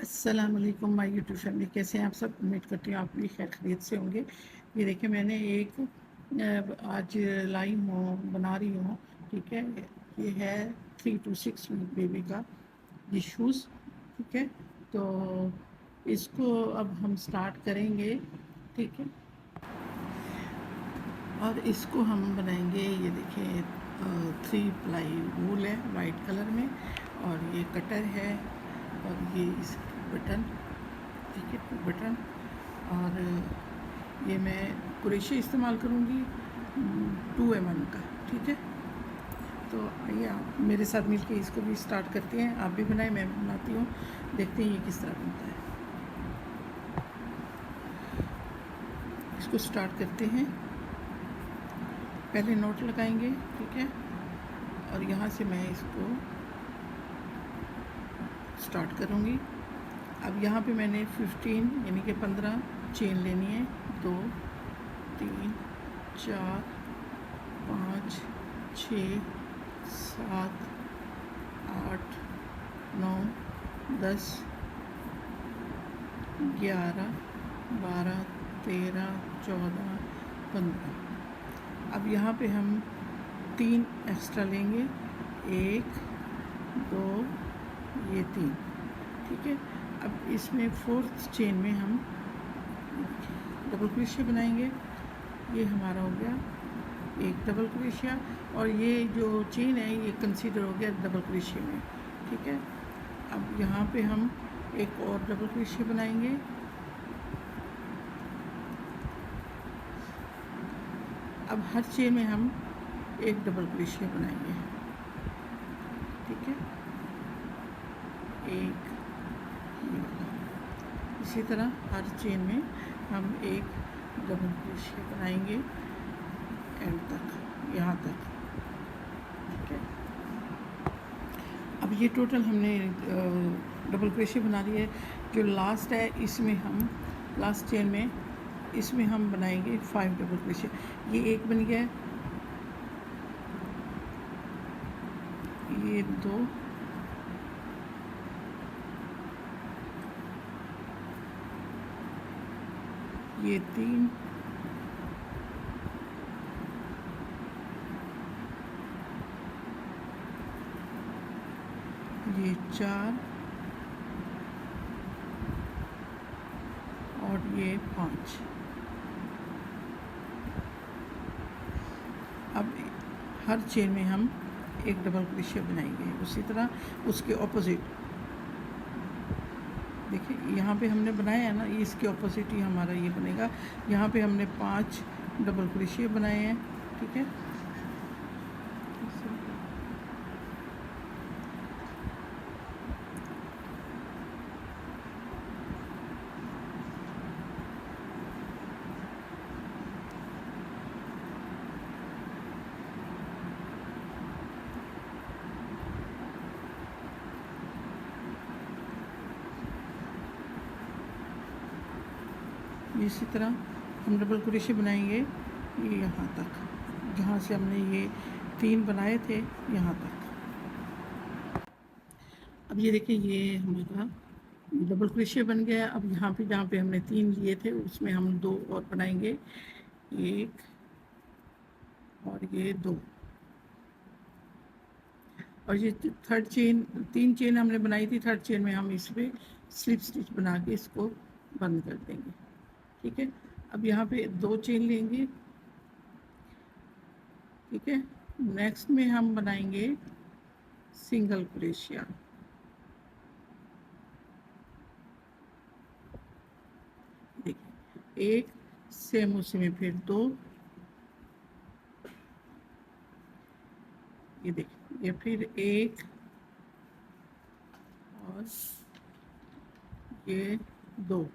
अस्सलाम वालेकुम my YouTube family. कैसे हैं आप सब? उम्मीद करती हूँ आप भी खैर खैरियत से होंगे। ये देखिए मैंने एक आज लाई हूँ, बना रही हूँ। ठीक है, ये है 3 to 6 वीक बेबी का ये शूज़। ठीक है, तो इसको अब हम स्टार्ट करेंगे। ठीक है, और इसको हम बनाएंगे। ये देखिए 3 प्लाई वूल है वाइट कलर में, और ये कटर है, और ये इसकी बटन। ठीक है, 2 बटन। और ये मैं कुरेशी इस्तेमाल करूँगी 2 mm का। ठीक है, तो आइए आप मेरे साथ मिलके इसको भी स्टार्ट करते हैं। आप भी बनाएं, मैं भी बनाती हूँ, देखते हैं ये किस तरह बनता है। इसको स्टार्ट करते हैं। पहले नोट लगाएंगे। ठीक है, और यहाँ से मैं इसको स्टार्ट करूँगी। अब यहाँ पे मैंने 15 यानी कि 15 चेन लेनी है। 2 3 4 5 6 7 8 9 10 11 12 13 14 15। अब यहाँ पे हम 3 एक्स्ट्रा लेंगे, 1 2 ये 3। ठीक है, अब इसमें 4th चेन में हम डबल क्रोशिया बनाएंगे। ये हमारा हो गया एक डबल क्रोशिया, और ये जो चेन है ये कंसीडर हो गया डबल क्रोशिया में। ठीक है, अब यहाँ पे हम एक और डबल क्रोशिया बनाएंगे। अब हर चेन में हम एक डबल क्रोशिया बनाएंगे। ठीक है, एक ये वाला। इसी तरह हर चेन में हम एक डबल क्रोशिया बनाएंगे एंड तक, यहाँ तक। ठीक है, अब ये टोटल हमने डबल क्रोशिया बना ली है। जो लास्ट है इसमें हम लास्ट चेन में इसमें हम बनाएंगे 5 डबल क्रोशिया। ये एक बन गया, ये 2, ये 3, ये 4 और ये 5। अब हर चेन में हम एक डबल क्रोशिया बनाएंगे। उसी तरह उसके ऑपोजिट देखिए, यहाँ पे हमने बनाया है ना, ये इसके ऑपोजिट ही हमारा ये बनेगा। यहाँ पे हमने 5 डबल क्रोशिया बनाए हैं। ठीक है, इसी तरह हम डबल क्रोशिया बनाएंगे ये यहाँ तक, जहाँ से हमने ये 3 बनाए थे यहाँ तक। अब ये देखिए ये हमारा डबल क्रोशिया बन गया। अब यहाँ पे जहाँ पे हमने 3 लिए थे उसमें हम 2 और बनाएंगे, 1 और ये 2। और ये थर्ड चेन, 3 चेन हमने बनाई थी, थर्ड चेन में हम इस पर स्लिप स्टिच बना के इसको बंद कर देंगे। ठीक है, अब यहाँ पे 2 चेन लेंगे। ठीक है, नेक्स्ट में हम बनाएंगे सिंगल क्रोशिया। देखिए एक, सेम उसी में फिर 2, ये देखिए ये फिर 1 और ये 2।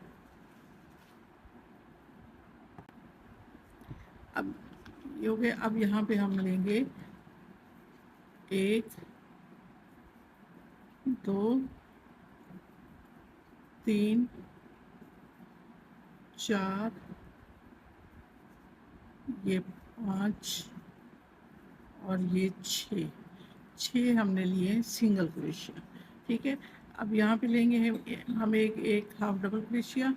अब ये हो गया। अब यहाँ पे हम लेंगे 1 2 3 4 ये 5 और ये 6 हमने लिए सिंगल क्रोशिया। ठीक है, अब यहाँ पे लेंगे हम एक हाफ डबल क्रोशिया,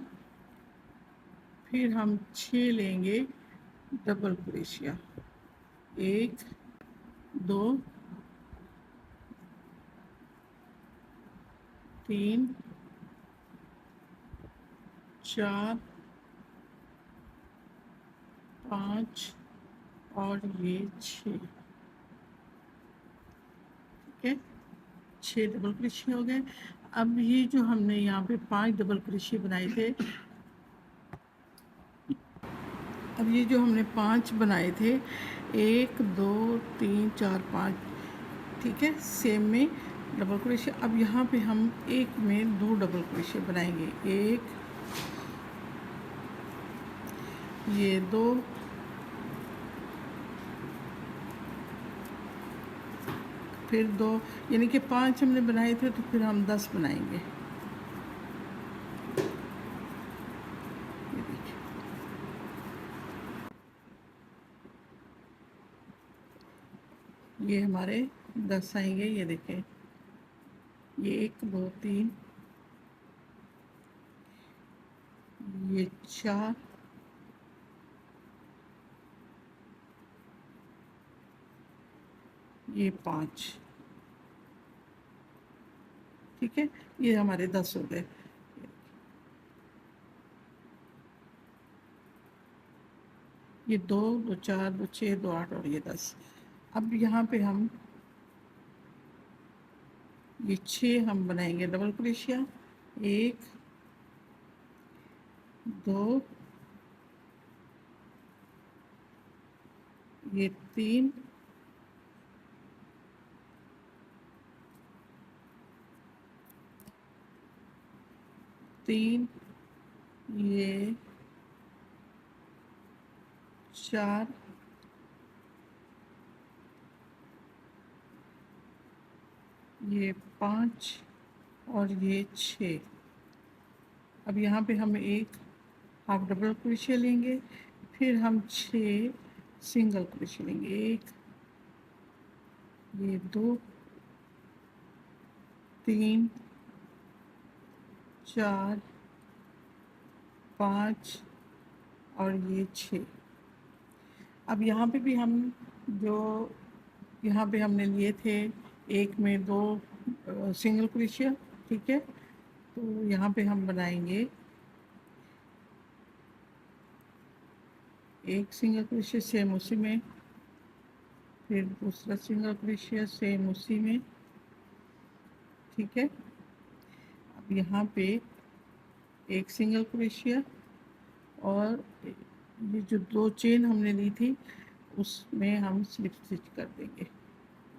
फिर हम 6 लेंगे डबल क्रोशिया, 1 2 3 4 5 और ये 6, ठीक है। 6 डबल क्रोशिया हो गए। अब ये जो हमने यहाँ पे 5 डबल क्रोशिया बनाए थे, अब ये जो हमने 5 बनाए थे, 1 2 3 4 5, ठीक है, सेम में डबल क्रोशिया। अब यहाँ पे हम एक में 2 डबल क्रोशिया बनाएंगे, एक, ये 2, फिर 2, यानी कि 5 हमने बनाए थे, तो फिर हम 10 बनाएंगे। ये देखिए, ये हमारे 10 आएंगे। ये देखें, ये 1 2 3, ये 4, ये 5, ठीक है। ये हमारे 10 हो गए। ये 2 2 4 2 6 2 8 और ये 10। अब यहाँ पे हम ये 6 हम बनाएंगे डबल क्रोशिया, 1 2, ये 3, ये 4, ये 5 और ये 6। अब यहाँ पे हम एक हाफ डबल क्रोशिया लेंगे, फिर हम 6 सिंगल क्रोशिया लेंगे, 1 ये 2 3 4 5 और ये 6। अब यहाँ पे भी हम जो यहाँ पे हमने लिए थे, एक में 2 सिंगल क्रोशिया, ठीक है। तो यहाँ पे हम बनाएंगे एक सिंगल क्रोशिया सेम उसी में, फिर दूसरा सिंगल क्रोशिया सेम उसी में, ठीक है। अब यहाँ पे एक सिंगल क्रोशिया और ये जो 2 चेन हमने ली थी, उसमें हम स्लिप स्टिच कर देंगे।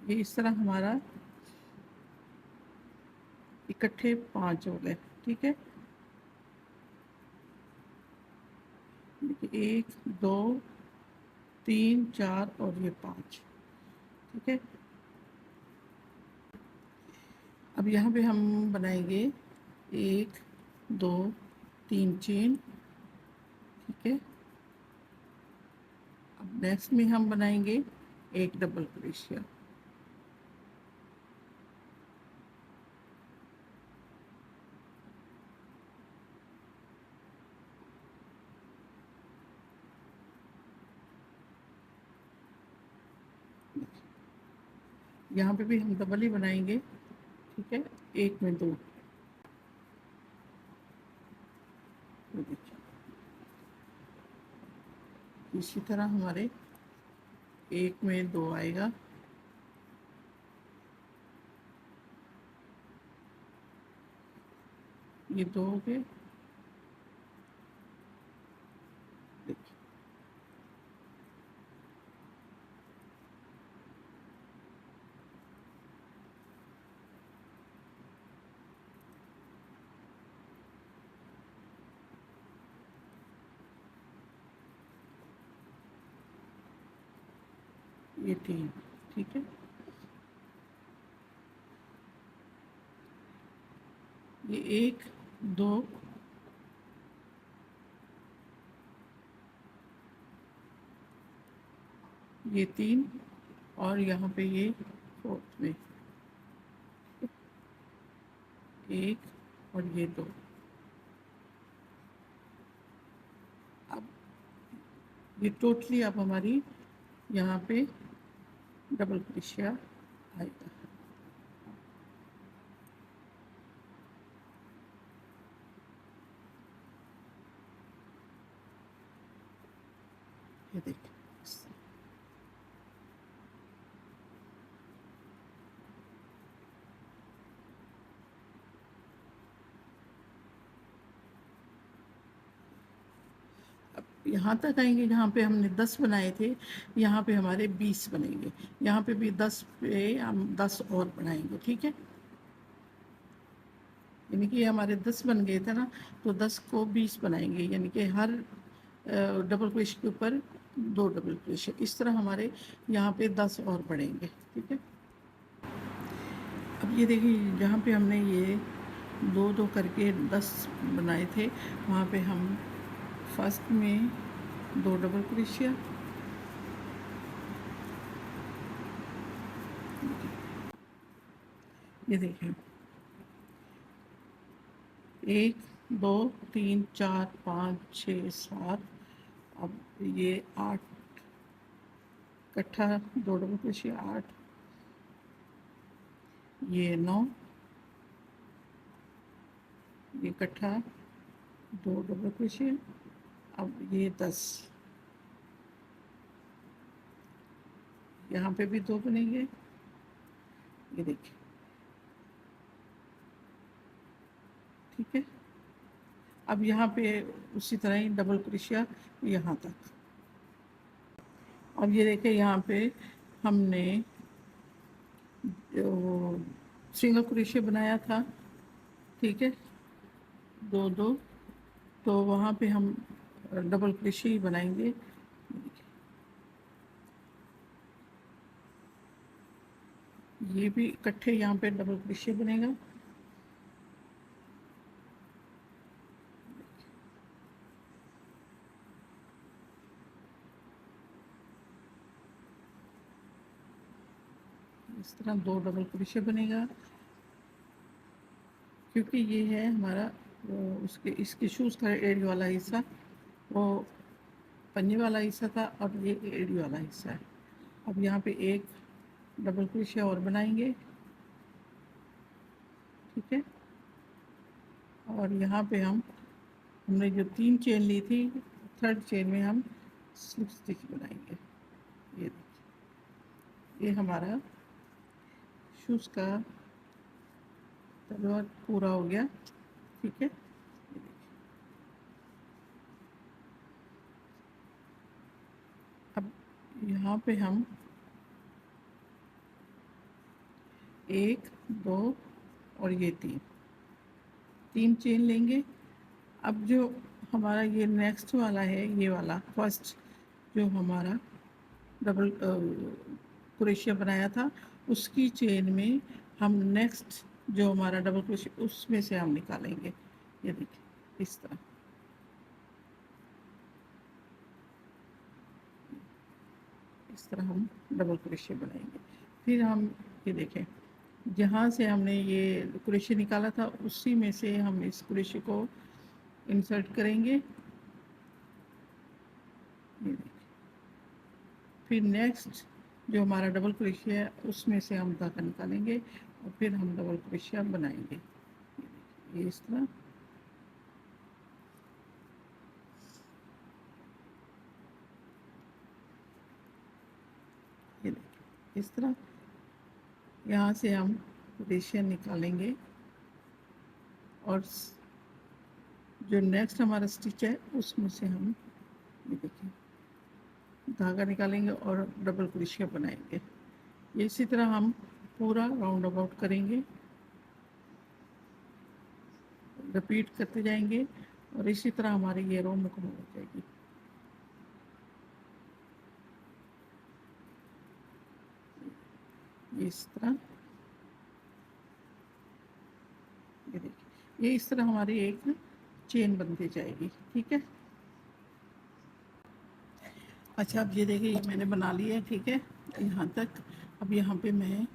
ये इस तरह हमारा इकट्ठे 5 हो गए, ठीक है। देखिए 1 2 3 4 और ये 5, ठीक है। अब यहाँ पे हम बनाएंगे 1 2 3 चेन, ठीक है। अब नेक्स्ट में हम बनाएंगे एक डबल क्रोशिया, यहाँ पे भी हम डबल ही बनाएंगे, ठीक है, एक में 2। देखिए इसी तरह हमारे एक में 2 आएगा, ये 2 हो गए। देखिए ये 3, ठीक है। ये 1 2 ये 3 और यहाँ पे ये 4th में एक और ये दो। अब ये टोटली अब हमारी यहाँ पे डबल क्रोशिया आएगा। ये देखिए, अब यहाँ तक आएंगे जहाँ पे हमने 10 बनाए थे, यहाँ पे हमारे 20 बनेंगे। यहाँ पे भी 10 पे हम 10 और बनाएंगे, ठीक है। यानी कि हमारे 10 बन गए थे ना, तो 10 को 20 बनाएंगे, यानी कि हर डबल क्रोशे के ऊपर 2 डबल क्रोशे। इस तरह हमारे यहाँ पे 10 और बढ़ेंगे, ठीक है। अब ये देखिए, जहाँ पे हमने ये 2-2 करके 10 बनाए थे, वहाँ पे हम फर्स्ट में 2 डबल क्रोशिया, ये देखिए 1 2 3 4 5 6 7, अब ये 8 इकट्ठा 2 डबल क्रोशिया 8, ये 9, ये इकट्ठा 2 डबल क्रोशिया, अब ये 10, यहाँ पे भी 2 बनेंगे, ये देखिए, ठीक है। अब यहाँ पे उसी तरह ही डबल क्रोशिया यहाँ तक। अब ये देखिए, यहाँ पे हमने जो सिंगल क्रोशिया बनाया था, ठीक है, 2-2, तो वहाँ पे हम डबल क्रोशिया ही बनाएंगे। ये भी इकट्ठे यहाँ पे डबल क्रोशिया बनेगा। इस तरह 2 डबल क्रोशिया बनेगा, क्योंकि ये है हमारा उसके इसके शूज़ का एड़ी वाला हिस्सा, वो पन्नी वाला हिस्सा था, और ये एड़ी वाला हिस्सा है। अब यहाँ पे एक डबल क्रोशिया और बनाएंगे, ठीक है। और यहाँ पे हमने जो 3 चेन ली थी, 3rd चेन में हम स्लिप स्टिच बनाएंगे। ये देखिए, ये हमारा शूज़ का तलवार पूरा हो गया, ठीक है। ये देखिए, अब यहाँ पे हम 1 2 और ये 3 चेन लेंगे। अब जो हमारा ये नेक्स्ट वाला है, ये वाला फर्स्ट जो हमारा डबल क्रोशिया बनाया था, उसकी चेन में हम नेक्स्ट जो हमारा डबल क्रोशिया उसमें से हम निकालेंगे। ये देखिए, इस तरह, इस तरह हम डबल क्रोशिया बनाएंगे। फिर हम ये देखें, जहाँ से हमने ये क्रोशिया निकाला था, उसी में से हम इस क्रोशिया को इंसर्ट करेंगे। ये देखिए, फिर नेक्स्ट जो हमारा डबल क्रोशिया है, उसमें से हम धागा निकालेंगे और फिर हम डबल क्रोशिया बनाएंगे। ये इस तरह, ये देखिए, इस तरह यहाँ से हम क्रोशिया निकालेंगे, और जो नेक्स्ट हमारा स्टिच है उसमें से हम ये देखिए धागा निकालेंगे और डबल क्रोशिया बनाएंगे। इसी तरह हम पूरा राउंड अबाउट करेंगे, रिपीट करते जाएंगे, और इसी तरह हमारी ये रो मुकम्मल हो जाएगी। इस तरह, ये देखिए, ये इस तरह हमारी एक चेन बनती जाएगी, ठीक है। अच्छा, अब ये देखिए, ये मैंने बना लिया है, ठीक है, यहाँ तक। अब यहाँ पे मैं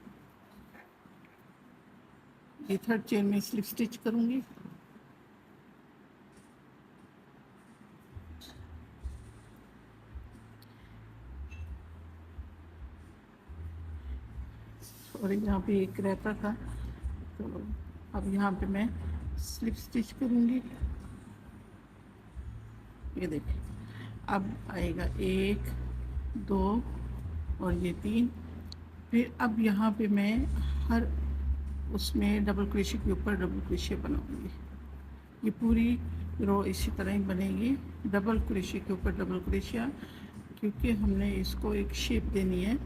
ये थर्ड चेन में स्लिप स्टिच करूँगी। और यहाँ पे एक रहता था, तो अब यहाँ पे मैं स्लिप स्टिच करूँगी। ये देखिए, अब आएगा 1 2 और ये 3। फिर अब यहाँ पे मैं हर उसमें डबल क्रोशे के ऊपर डबल क्रोशे बनाऊंगी। ये पूरी रो इसी तरह ही बनेगी, डबल क्रोशे के ऊपर डबल क्रोशिया, क्योंकि हमने इसको एक शेप देनी है।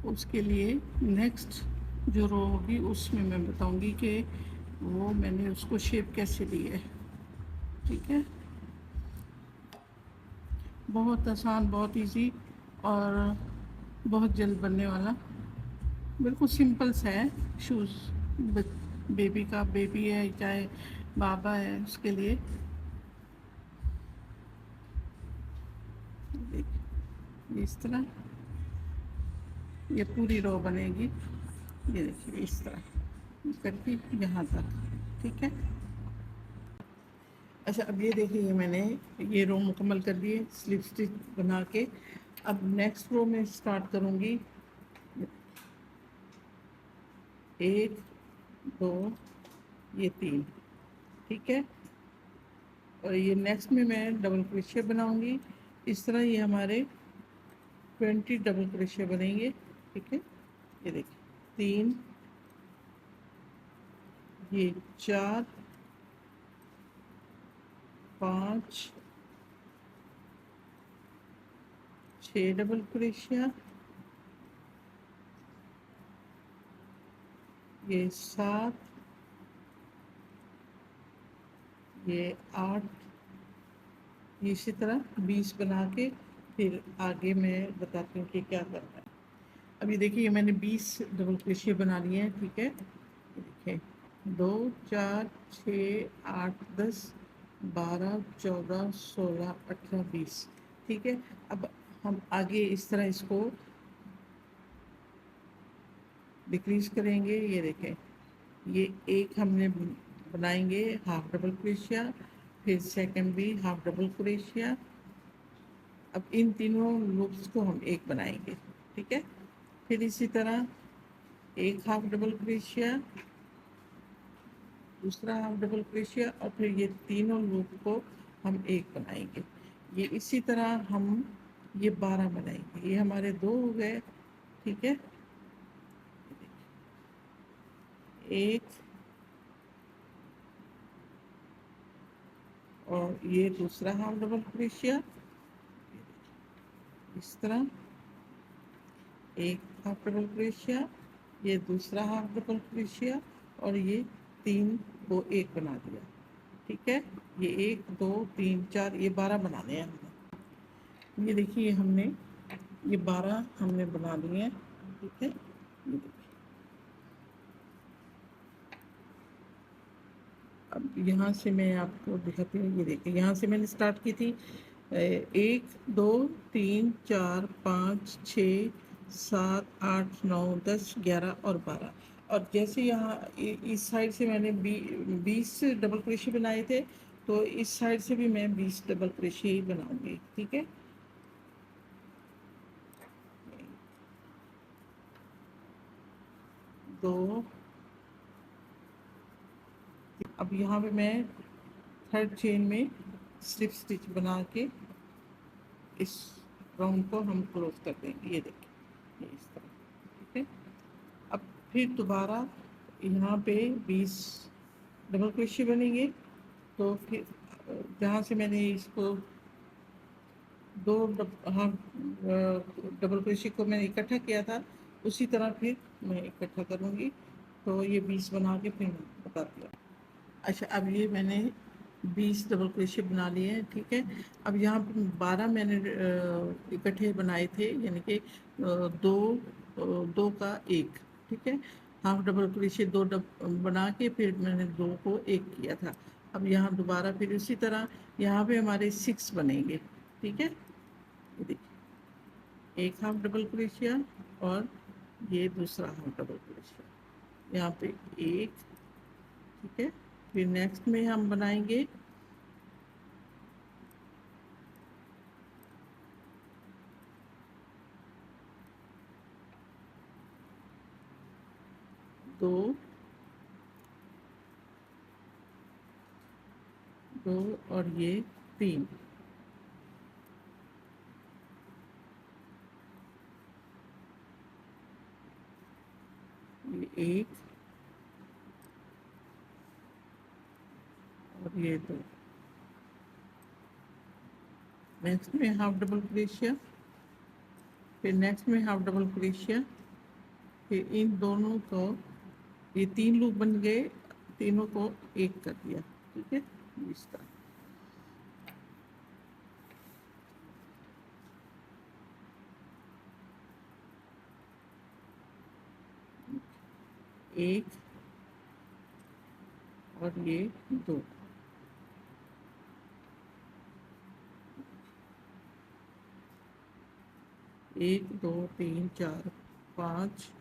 उसके लिए नेक्स्ट जो रो होगी उसमें मैं बताऊंगी कि वो मैंने उसको शेप कैसे दी है। ठीक है, बहुत आसान, बहुत इजी और बहुत जल्द बनने वाला, बिल्कुल सिंपल सा है। शूज़ बेबी का, बेबी है चाहे बाबा है, उसके लिए। देखिए इस तरह ये पूरी रो बनेगी। ये देखिए इस तरह करके यहाँ तक। ठीक है, अच्छा अब ये देखिए मैंने ये रो मुकम्मल कर दी है स्लिप स्टिच बना के। अब नेक्स्ट रो में स्टार्ट करूँगी। 1 2 ये 3। ठीक है, और ये नेक्स्ट में मैं डबल क्रोशे बनाऊंगी। इस तरह ये हमारे 20 डबल क्रोशे बनेंगे। ठीक है, ये देखिए 3, ये 4 5 6 डबल क्रोशिया, ये 7, ये 8, इसी तरह 20 बना के फिर आगे मैं बताती हूँ कि क्या करना है। अभी देखिए मैंने 20 डबल क्रोशिया बना लिए हैं। ठीक है, देखिए 2 4 6 8 10 12 14 16 18 20। ठीक है, अब हम आगे इस तरह इसको डिक्रीज करेंगे। ये देखें, ये एक हमने बनाएंगे हाफ डबल क्रोशिया, फिर सेकंड भी हाफ डबल क्रोशिया। अब इन तीनों लूप्स को हम एक बनाएंगे। ठीक है, फिर इसी तरह एक हाफ डबल क्रोशिया, दूसरा हाफ डबल क्रोशिया, और फिर ये तीनों लूप को हम एक बनाएंगे। ये इसी तरह हम ये 12 बनाएंगे। ये हमारे 2 हो गए। ठीक है, एक और ये दूसरा हाफ डबल क्रोशिया, इस तरह एक हाफ डबल क्रोशिया, ये दूसरा हाफ डबल क्रोशिया, और ये 3 को एक बना दिया। ठीक है, ये 1 2 3 4 ये 12 बनाने हैं हमने। ये देखिए हमने ये 12 हमने बना लिए हैं। ठीक है, ये देखिए अब यहाँ से मैं आपको दिखाती हूँ। ये देखिए यहाँ से मैंने स्टार्ट की थी 1 2 3 4 5 6 7 8 9 10 11 और 12। और जैसे यहाँ इस साइड से मैंने 20 डबल क्रोशे बनाए थे, तो इस साइड से भी मैं 20 डबल क्रोशे ही बनाऊंगी। ठीक है, दो। अब यहाँ पे मैं थर्ड चेन में स्लिप स्टिच बना के इस राउंड को हम क्लोज कर देंगे। ये देखिए ये इस तरह। ठीक है, अब फिर दोबारा यहाँ पे 20 डबल क्रोशे बनेंगे। तो फिर जहाँ से मैंने इसको हाँ डबल क्रोशे को मैंने इकट्ठा किया था, उसी तरह फिर मैं इकट्ठा करूँगी। तो ये 20 बना के फिर बताती हूँ। अच्छा अब ये मैंने 20 डबल क्रोशे बना लिए हैं। ठीक है, अब यहाँ पे 12 मैंने इकट्ठे बनाए थे, यानी कि दो का एक। ठीक है, हाफ डबल क्रोशे बना के फिर मैंने 2 को एक किया था। अब यहाँ दोबारा फिर उसी तरह यहाँ पे हमारे 6 बनेंगे। ठीक है, ये देखिए एक हाफ डबल क्रोशिया और ये दूसरा हाफ डबल क्रोशिया। यहाँ पे 1 ठीक है। फिर नेक्स्ट में हम बनाएंगे 2 2 और ये 3, ये 1 और ये 2। नेक्स्ट में हाफ डबल क्रोशिया, फिर नेक्स्ट में हाफ डबल क्रोशिया, फिर इन दोनों को, ये 3 लूप बन गए, तीनों को एक कर दिया। ठीक है, इस तरह। एक और ये 2, 1 2 3 4 5,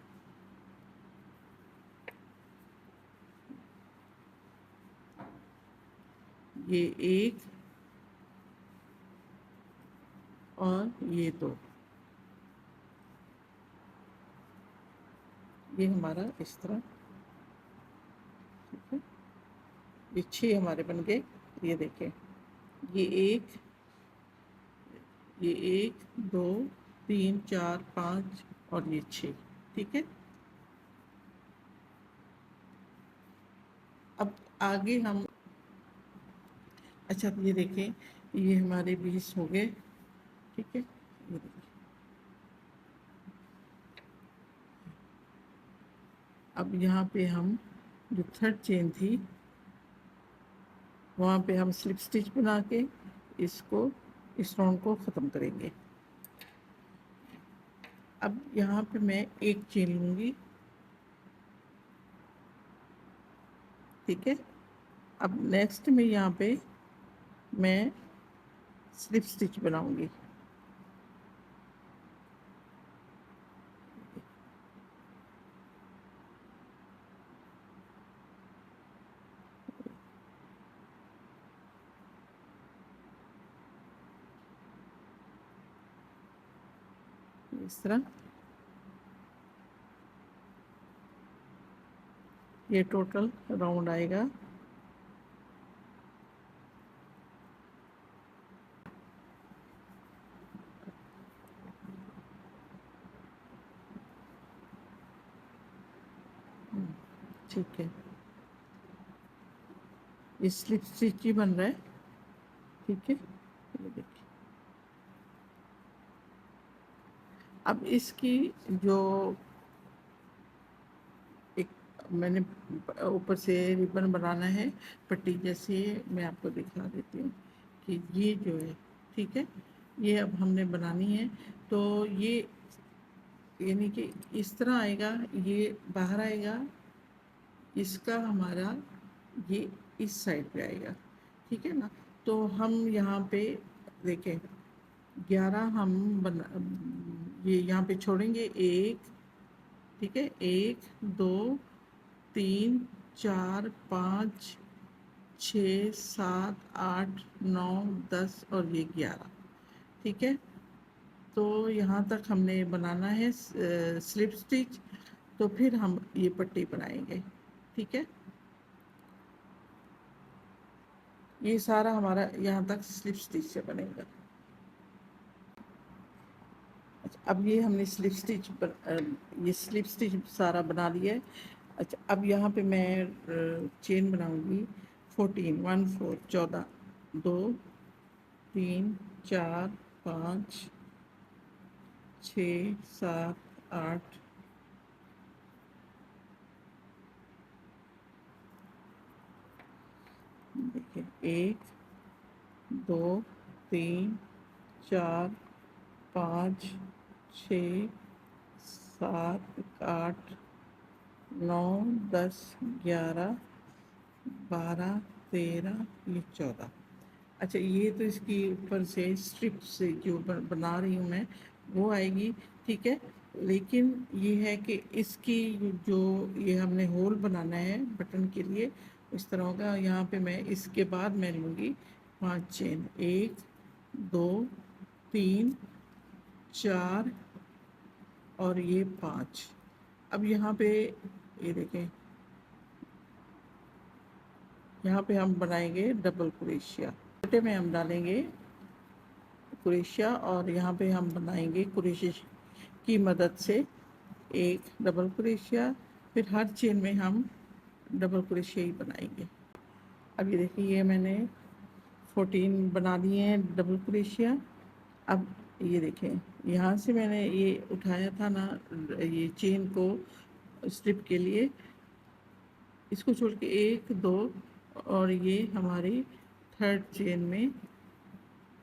ये 1 और ये 2। ये हमारा इस तरह, ठीक है। ये 6 हमारे बन गए। ये देखें, ये 1, ये 1 2 3 4 5 और ये 6। ठीक है। अब आगे हम, अच्छा ये देखें, ये हमारे 20 हो गए। ठीक है, ये देखिए। अब यहाँ पे हम जो थर्ड चेन थी, वहाँ पे हम स्लिप स्टिच बना के इसको, इस राउंड को ख़त्म करेंगे। अब यहाँ पे मैं एक चेन लूँगी। ठीक है। अब नेक्स्ट में यहाँ पे मैं स्लिप स्टिच बनाऊँगी। इस तरह ये टोटल राउंड आएगा। ठीक है, ये स्लिप स्टिच ही बन रहा है। ठीक है, ये देखिए। अब इसकी जो एक मैंने ऊपर से रिबन बनाना है पट्टी जैसी, मैं आपको दिखा देती हूँ कि ये जो है, ठीक है, ये अब हमने बनानी है। तो ये यानी कि इस तरह आएगा, ये बाहर आएगा, इसका हमारा ये इस साइड पे आएगा। ठीक है ना। तो हम यहाँ पे देखें, 11 हम बना, ये यहाँ पे छोड़ेंगे 1, ठीक है, 1 2 3 4 5 6 7 8 9 10 और ये 11। ठीक है। तो यहाँ तक हमने बनाना है स्लिप स्टिच। तो फिर हम ये पट्टी बनाएंगे। ठीक है, ये सारा हमारा यहाँ तक स्लिप स्टिच से बनेगा। अच्छा, अब ये हमने स्लिप स्टिच ये स्लिप स्टिच सारा बना लिया है। अच्छा, अब यहाँ पे मैं चेन बनाऊंगी 14, 1 4 14, 2 3 4 5 6 7 8, देखिए 1 2 3 4 5 6 7 8 9 10 11 12 13, ये 14। अच्छा, ये तो इसकी ऊपर से स्ट्रिप से जो बना रही हूँ मैं, वो आएगी। ठीक है, लेकिन ये है कि इसकी जो ये हमने होल बनाना है बटन के लिए, इस तरह होगा। यहाँ पे मैं इसके बाद मैं लूँगी 5 चेन, 1 2 3 4 और ये 5। अब यहाँ पे ये देखें, यहाँ पे हम बनाएंगे डबल क्रोशिया। छोटे में हम डालेंगे क्रोशिया और यहाँ पे हम बनाएंगे क्रोशिया की मदद से एक डबल क्रोशिया, फिर हर चेन में हम डबल क्रोशिया ही बनाएंगे। अब ये देखिए, ये मैंने 14 बना लिए हैं डबल क्रोशिया। अब ये देखें, यहाँ से मैंने ये उठाया था ना ये चेन को स्ट्रिप के लिए, इसको छोड़ के 1 2 और ये हमारी थर्ड चेन में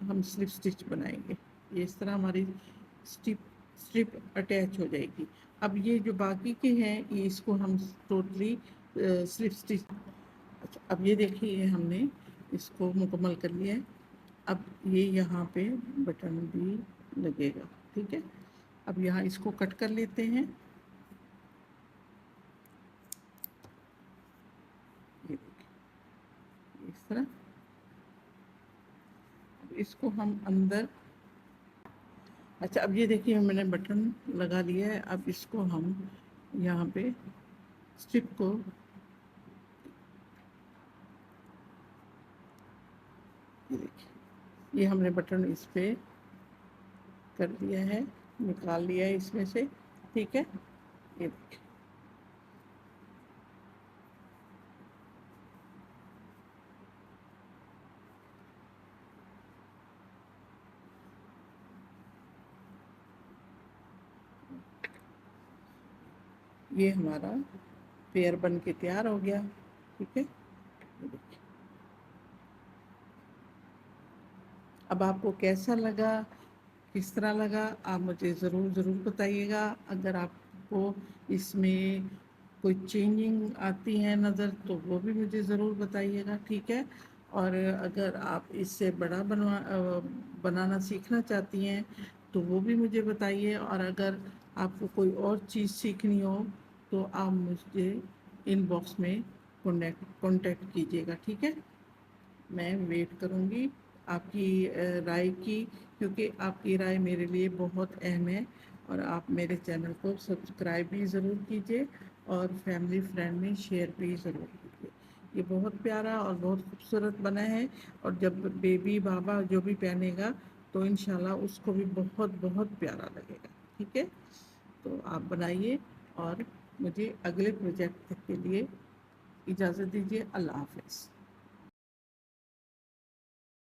हम स्लिप स्टिच बनाएंगे। ये इस तरह हमारी स्ट्रिप अटैच हो जाएगी। अब ये जो बाकी के हैं ये इसको हम टोटली स्लिप स्टिच। अच्छा, अब ये देखिए, ये हमने इसको मुकम्मल कर लिया है। अब ये यहाँ पे बटन भी लगेगा, ठीक है। अब यहाँ इसको कट कर लेते हैं। ये देखिए इस तरह। इसको हम अंदर, अच्छा अब ये देखिए मैंने बटन लगा लिया है। अब इसको हम यहाँ पे स्ट्रिप को ये देखिए, ये हमने बटन इस पे कर दिया है, निकाल लिया है इसमें से, ठीक है। ये देखिए, ये हमारा पेयर बन के तैयार हो गया, ठीक है। ये देखिए, अब आपको कैसा लगा, किस तरह लगा, आप मुझे ज़रूर बताइएगा। अगर आपको इसमें कोई चेंजिंग आती है नज़र तो वो भी मुझे ज़रूर बताइएगा, ठीक है। और अगर आप इससे बड़ा बनाना सीखना चाहती हैं तो वो भी मुझे बताइए। और अगर आपको कोई और चीज़ सीखनी हो तो आप मुझे इनबॉक्स में कॉन्टेक्ट कीजिएगा, ठीक है। मैं वेट करूँगी आपकी राय की, क्योंकि आपकी राय मेरे लिए बहुत अहम है। और आप मेरे चैनल को सब्सक्राइब भी ज़रूर कीजिए और फैमिली फ्रेंड में शेयर भी ज़रूर कीजिए। ये बहुत प्यारा और बहुत खूबसूरत बना है, और जब बेबी बाबा जो भी पहनेगा तो इंशाल्लाह उसको भी बहुत प्यारा लगेगा, ठीक है। तो आप बनाइए और मुझे अगले प्रोजेक्ट के लिए इजाज़त दीजिए। अल्लाह हाफ़िज़।